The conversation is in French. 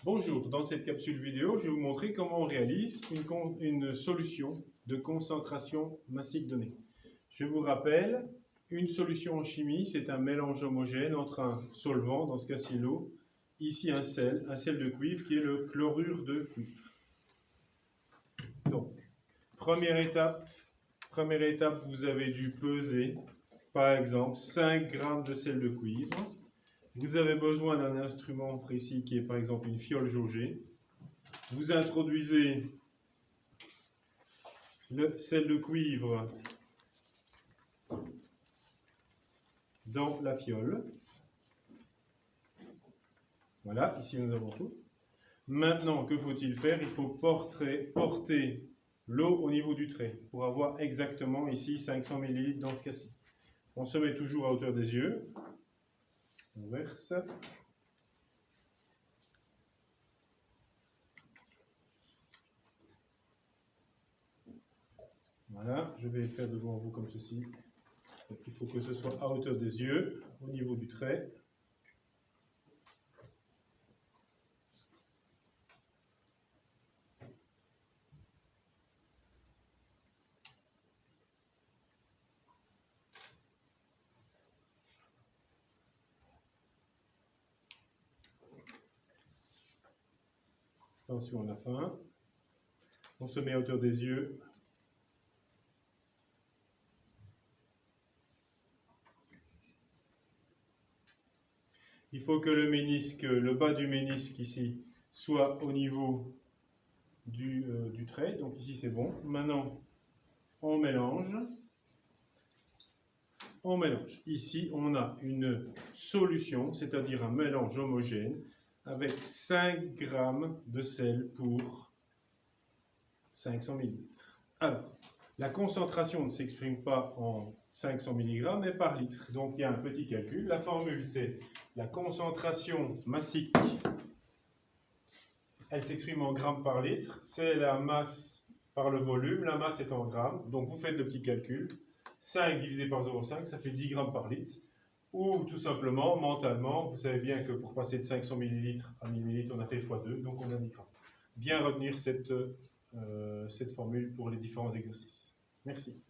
Bonjour, dans cette capsule vidéo, je vais vous montrer comment on réalise une solution de concentration massique donnée. Je vous rappelle, une solution en chimie, c'est un mélange homogène entre un solvant, dans ce cas-ci l'eau, ici un sel de cuivre qui est le chlorure de cuivre. Donc, première étape, vous avez dû peser, par exemple, 5 g de sel de cuivre. Vous avez besoin d'un instrument précis qui est par exemple une fiole jaugée. Vous introduisez le sel de cuivre dans la fiole. Voilà, ici nous avons tout. Maintenant, que faut-il faire? Il faut porter l'eau au niveau du trait pour avoir exactement ici 500 ml dans ce cas-ci. On se met toujours à hauteur des yeux. On verse. Voilà, je vais le faire devant vous comme ceci. Donc, il faut que ce soit à hauteur des yeux, au niveau du trait. Attention à la fin. On se met à hauteur des yeux. Il faut que le bas du ménisque ici soit au niveau du trait. Donc ici c'est bon. Maintenant, on mélange. On mélange. Ici, on a une solution, c'est-à-dire un mélange homogène avec 5 g de sel pour 500 ml. Alors, la concentration ne s'exprime pas en 500 mg, mais par litre. Donc, il y a un petit calcul. La formule, c'est la concentration massique. Elle s'exprime en grammes par litre. C'est la masse par le volume. La masse est en grammes. Donc, vous faites le petit calcul. 5 divisé par 0,5, ça fait 10 grammes par litre. Ou tout simplement, mentalement, vous savez bien que pour passer de 500 ml à 1000 ml, on a fait x2, donc on a 10 grammes. Bien retenir cette formule pour les différents exercices. Merci.